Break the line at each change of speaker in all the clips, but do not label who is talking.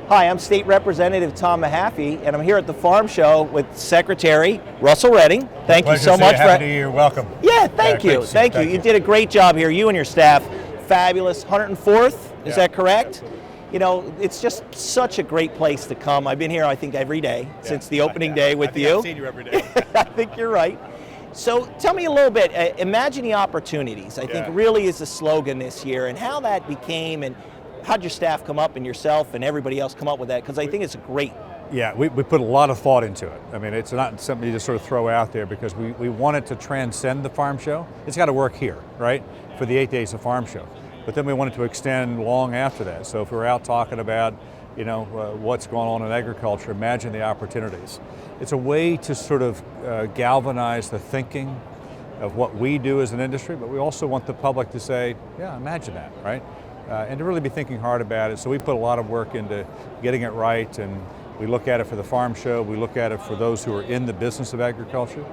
Hi, I'm State Representative Tom Mehaffie, and I'm here at the Farm Show with Secretary Russell Redding. Thank you so much.
Happy New Year. Welcome.
Yeah, thank you. Thank you. You did a great job here, you and your staff. Fabulous. 104th, is that correct? You know, it's just such a great place to come. I've been here, I think, every day since the opening day with you.
I've seen you every day.
I think you're right. So tell me a little bit, imagine the opportunities, I think really is the slogan this year, and how that became, and how'd your staff come up and yourself and everybody else come up with that? Because I think it's great.
Yeah, we put a lot of thought into it. I mean, it's not something you just sort of throw out there because we want it to transcend the farm show. It's got to work here, right, for the 8 days of farm show. But then we want it to extend long after that. So if we're out talking about, you know, what's going on in agriculture, imagine the opportunities. It's a way to sort of galvanize the thinking of what we do as an industry, but we also want the public to say, yeah, imagine that, right? And to really be thinking hard about it. So we put a lot of work into getting it right, and we look at it for the farm show, we look at it for those who are in the business of agriculture.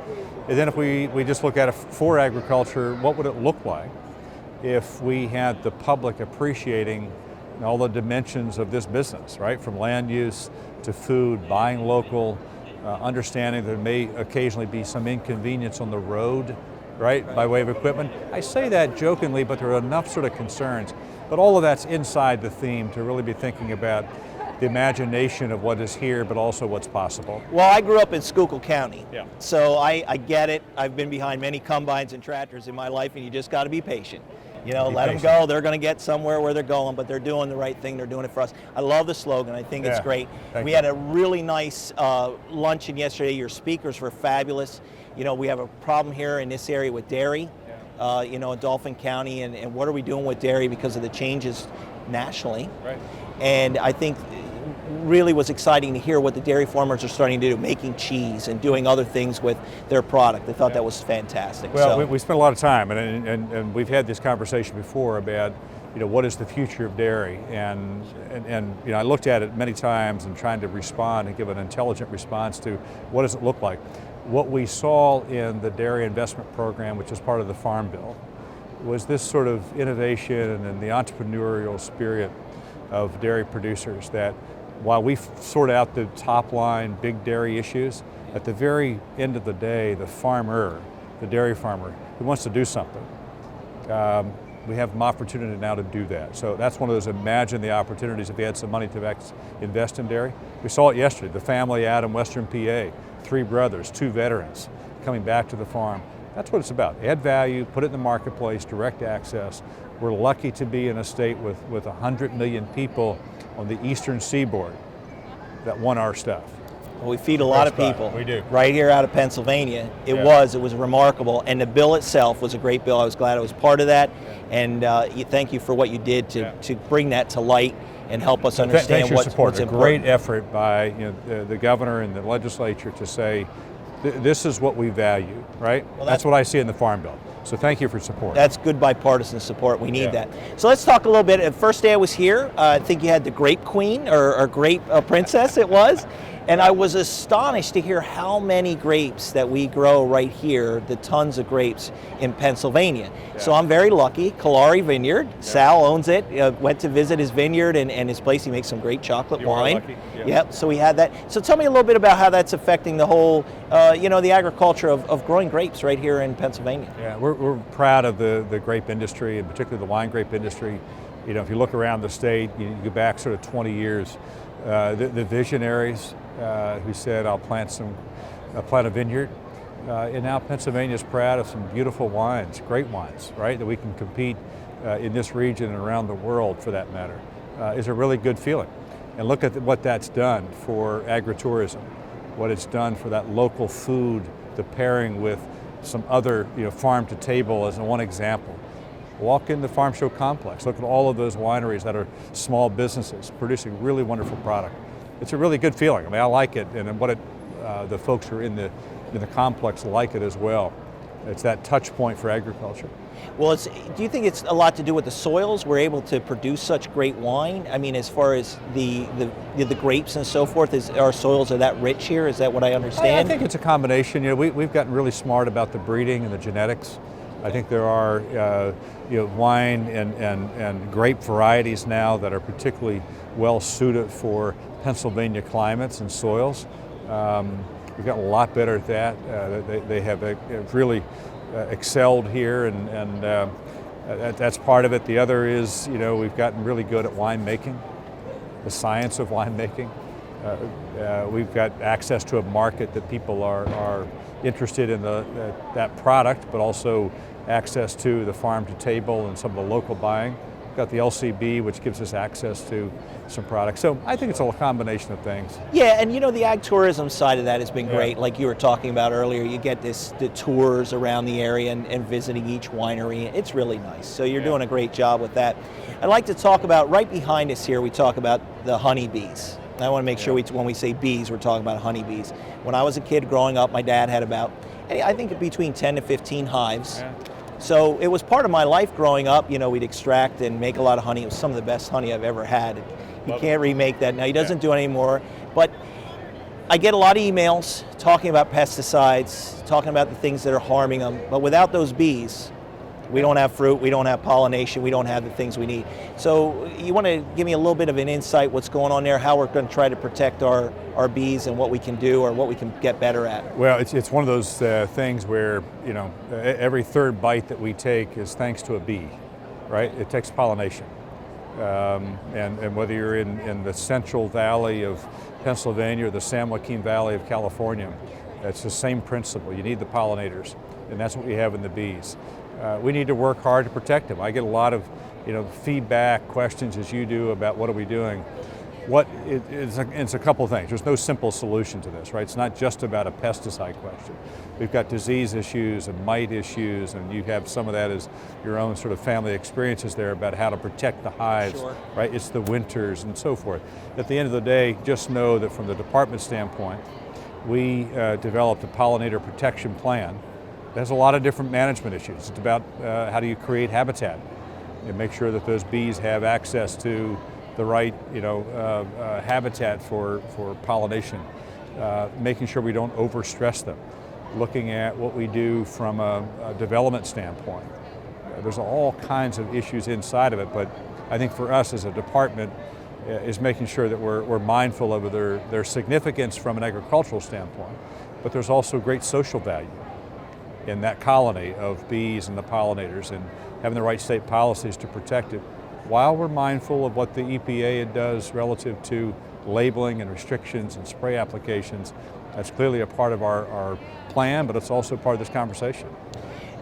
And then if we just look at it for agriculture, what would it look like if we had the public appreciating all the dimensions of this business, right? From land use to food, buying local, understanding there may occasionally be some inconvenience on the road, right, by way of equipment. I say that jokingly, but there are enough sort of concerns. But all of that's inside the theme to really be thinking about the imagination of what is here, but also what's possible.
Well, I grew up in Schuylkill County, so I get it. I've been behind many combines and tractors in my life, and you just got to be patient. You know, let them go. They're going to get somewhere where they're going, but they're doing the right thing. They're doing it for us. I love the slogan. I think it's great. We had a really nice luncheon yesterday. Your speakers were fabulous. You know, we have a problem here in this area with dairy, you know, in Dauphin County, and what are we doing with dairy because of the changes nationally. And I think really was exciting to hear what the dairy farmers are starting to do, making cheese and doing other things with their product. I thought that was fantastic.
Well, we spent a lot of time, and we've had this conversation before about, you know, what is the future of dairy, and you know, I looked at it many times and trying to respond and give an intelligent response to what does it look like. What we saw in the dairy investment program, which is part of the Farm Bill, was this sort of innovation and the entrepreneurial spirit of dairy producers that while we sort out the top line big dairy issues, at the very end of the day, the farmer, the dairy farmer, who wants to do something, we have an opportunity now to do that. So that's one of those imagine the opportunities if we had some money to invest in dairy. We saw it yesterday, the family out in Western PA, 3 brothers, 2 veterans coming back to the farm. That's what it's about. Add value, put it in the marketplace, direct access. We're lucky to be in a state with 100 million people on the eastern seaboard that want our stuff.
Well, we feed a lot of people.
We do.
Right here out of Pennsylvania. It was remarkable, and the bill itself was a great bill. I was glad I was part of that, and thank you for what you did to bring that to light and help us understand what's important.
A great effort by the governor and the legislature to say, this is what we value, right? Well, that's what I see in the Farm Bill. So thank you for support.
That's good bipartisan support. We need that. So let's talk a little bit. The first day I was here, I think you had the grape queen or grape princess it was. And I was astonished to hear how many grapes that we grow right here, the tons of grapes in Pennsylvania. So I'm very lucky. Kalari Vineyard, Sal owns it. Went to visit his vineyard and his place. He makes some great chocolate wine.
Lucky.
Yep, so we had that. So tell me a little bit about how that's affecting the whole, the agriculture of growing grapes right here in Pennsylvania.
Yeah, we're proud of the grape industry, and particularly the wine grape industry. You know, if you look around the state, you go back sort of 20 years, the visionaries who said, I'll plant a vineyard. And now Pennsylvania is proud of some beautiful wines, great wines, right, that we can compete in this region and around the world for that matter, is a really good feeling. And look at what that's done for agritourism, what it's done for that local food, the pairing with some other, farm to table as one example. Walk in the Farm Show complex, look at all of those wineries that are small businesses producing really wonderful product. It's a really good feeling. I mean, I like it, and the folks who are in the complex like it as well. It's that touch point for agriculture.
Well, do you think it's a lot to do with the soils? We're able to produce such great wine. I mean, as far as the grapes and so forth, our soils are that rich here? Is that what I understand?
I think it's a combination. We've gotten really smart about the breeding and the genetics. I think there are wine and grape varieties now that are particularly well suited for Pennsylvania climates and soils. We've gotten a lot better at that. They have really excelled here, and that's part of it. The other is, we've gotten really good at winemaking, the science of winemaking. We've got access to a market that people are interested in that product, but also access to the farm to table and some of the local buying. We've got the LCB, which gives us access to some products. So I think it's a combination of things.
Yeah, and the ag tourism side of that has been great. Like you were talking about earlier, you get the tours around the area and visiting each winery. It's really nice. So you're doing a great job with that. I'd like to talk about, right behind us here, we talk about the honeybees. I want to make sure when we say bees, we're talking about honeybees. When I was a kid growing up, my dad had about, I think, between 10 to 15 hives. Yeah. So it was part of my life growing up. We'd extract and make a lot of honey. It was some of the best honey I've ever had. He can't remake that now. He doesn't do it anymore. But I get a lot of emails talking about pesticides, talking about the things that are harming them. But without those bees, we don't have fruit, we don't have pollination, we don't have the things we need. So you want to give me a little bit of an insight what's going on there, how we're going to try to protect our bees and what we can do or what we can get better at?
Well, it's one of those things where, every third bite that we take is thanks to a bee, right? It takes pollination. And whether you're in the Central Valley of Pennsylvania or the San Joaquin Valley of California, it's the same principle. You need the pollinators, and that's what we have in the bees. We need to work hard to protect them. I get a lot of feedback, questions as you do about what are we doing. It's a couple of things. There's no simple solution to this, right? It's not just about a pesticide question. We've got disease issues and mite issues, and you have some of that as your own sort of family experiences there about how to protect the hives, right? It's the winters and so forth. At the end of the day, just know that from the department standpoint, we developed a pollinator protection plan. There's a lot of different management issues. It's about how do you create habitat and make sure that those bees have access to the right habitat for pollination, making sure we don't overstress them, looking at what we do from a development standpoint. There's all kinds of issues inside of it, but I think for us as a department is making sure that we're mindful of their significance from an agricultural standpoint, but there's also great social value in that colony of bees and the pollinators and having the right state policies to protect it, while we're mindful of what the EPA does relative to labeling and restrictions and spray applications. That's clearly a part of our plan, but it's also part of this conversation.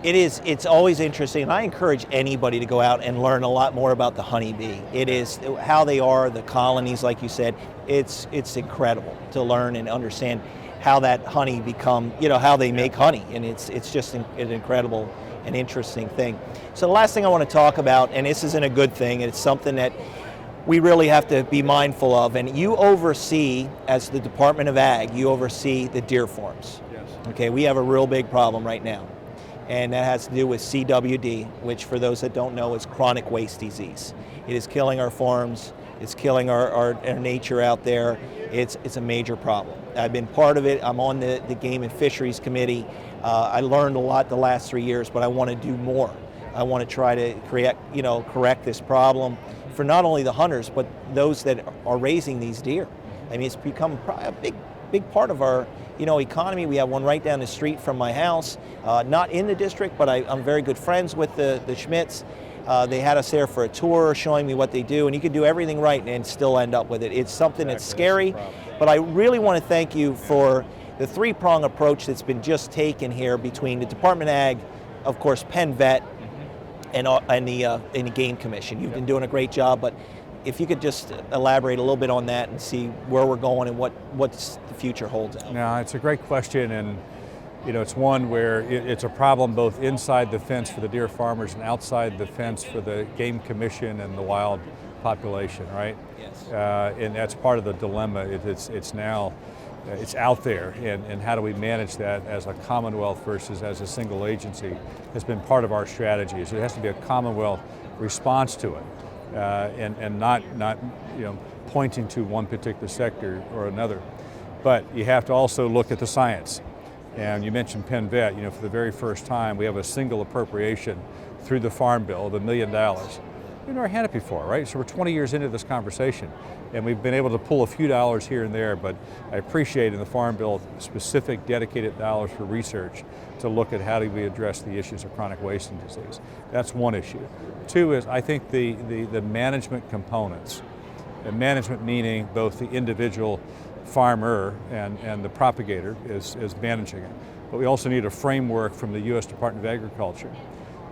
It is. It's always interesting, and I encourage anybody to go out and learn a lot more about the honeybee. It is how they are, the colonies, like you said. It's incredible to learn and understand how that honey become, how they make honey, and it's just an incredible and interesting thing. So the last thing I want to talk about, and this isn't a good thing, it's something that we really have to be mindful of, and you oversee, as the Department of Ag, you oversee the deer farms.
Yes.
Okay, we have a real big problem right now, and that has to do with CWD, which for those that don't know is chronic waste disease. It is killing our farms, it's killing our nature out there. It's a major problem. I've been part of it. I'm on the Game and Fisheries Committee. I learned a lot the last 3 years, but I want to do more. I want to try to correct this problem for not only the hunters, but those that are raising these deer. I mean, it's become a big part of our economy. We have one right down the street from my house, not in the district, but I'm very good friends with the Schmitz. They had us there for a tour, showing me what they do, and you can do everything right and still end up with it. It's something that's scary, but I really want to thank you for the three-prong approach that's been just taken here between the Department of Ag, of course, Penn Vet, and the Game Commission. You've been doing a great job, but if you could just elaborate a little bit on that and see where we're going and what the future holds out.
No, it's a great question, and it's one where it's a problem both inside the fence for the deer farmers and outside the fence for the Game Commission and the wild population, right?
Yes.
And that's part of the dilemma. It's out there, and how do we manage that as a Commonwealth versus as a single agency has been part of our strategy. So there has to be a Commonwealth response to it, and not pointing to one particular sector or another. But you have to also look at the science. And you mentioned Penn Vet, for the very first time, we have a single appropriation through the Farm Bill of $1 million. We've never had it before, right? So we're 20 years into this conversation, and we've been able to pull a few dollars here and there, but I appreciate in the Farm Bill specific dedicated dollars for research to look at how do we address the issues of chronic wasting disease. That's one issue. Two is, I think the management components, and management meaning both the individual farmer and the propagator is managing it. But we also need a framework from the U.S. Department of Agriculture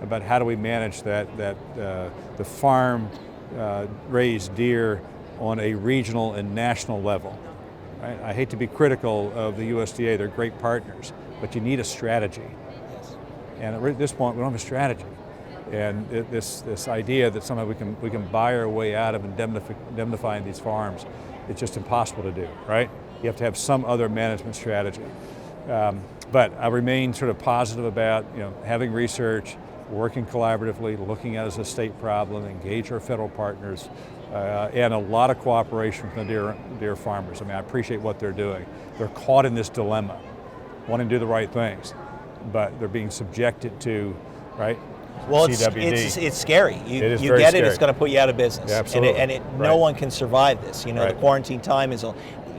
about how do we manage the farm raised deer on a regional and national level. Right? I hate to be critical of the USDA, they're great partners, but you need a strategy. And at this point, we don't have a strategy. And this idea that somehow we can buy our way out of indemnifying these farms, it's just impossible to do, right? You have to have some other management strategy. But I remain sort of positive about having research, working collaboratively, looking at it as a state problem, engage our federal partners, and a lot of cooperation from the deer farmers. I mean, I appreciate what they're doing. They're caught in this dilemma, wanting to do the right things, but they're being subjected to, right?
Well,
CWD.
it's scary. You get
scary.
it's going to put you out of business.
Yeah, absolutely.
And no one can survive this.
Right.
The quarantine time is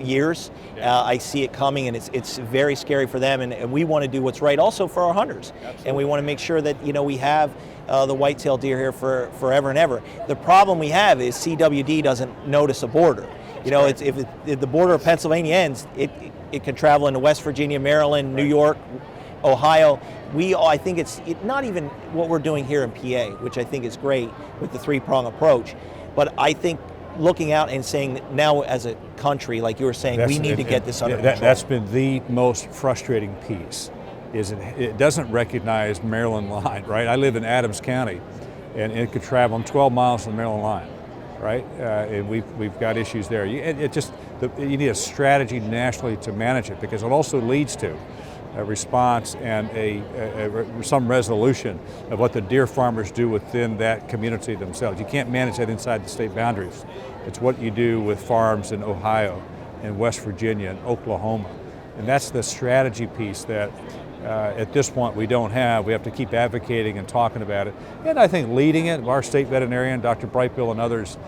years.
Yeah.
I see it coming, and it's very scary for them. And we want to do what's right also for our hunters.
Absolutely.
And we want to make sure that we have the white-tailed deer here for forever and ever. The problem we have is CWD doesn't notice a border. If the border of Pennsylvania ends, it can travel into West Virginia, Maryland, New York, Ohio. I think it's not even what we're doing here in PA, which I think is great with the three-prong approach. But I think looking out and saying that now as a country, like you were saying, we need to get this under control.
That's been the most frustrating piece, is it doesn't recognize Maryland line, right? I live in Adams County, and it could travel 12 miles from the Maryland line, right? And we've got issues there. You need a strategy nationally to manage it, because it also leads to a response and some resolution of what the deer farmers do within that community themselves. You can't manage that inside the state boundaries. It's what you do with farms in Ohio and West Virginia and Oklahoma. And that's the strategy piece that at this point we don't have. We have to keep advocating and talking about it. And I think leading it, our state veterinarian, Dr. Brightbill, and others,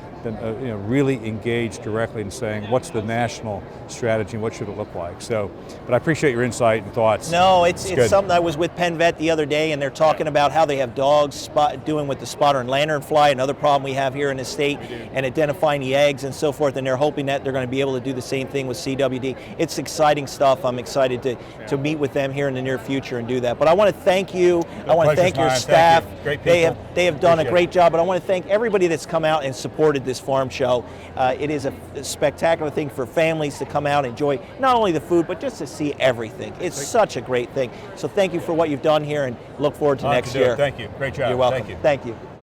really engaged directly in saying what's the national strategy and what should it look like. So, but I appreciate your insight and thoughts.
No, it's something. I was with Penn Vet the other day, and they're talking about how they have dogs doing with the spotter and lanternfly, another problem we have here in the state, and identifying the eggs and so forth, and they're hoping that they're going to be able to do the same thing with CWD. It's exciting stuff. I'm excited to meet with them here in the near future and do that. But I want to thank you. I want to thank your staff.
Thank you. Great people.
They have done a great job, but I want to thank everybody that's come out and supported this farm show. It is a spectacular thing for families to come out and enjoy not only the food, but just to see everything. It's such a great thing. So thank you for what you've done here, and look forward to next year.
Thank you. Great job.
You're welcome.
Thank you.
Thank you.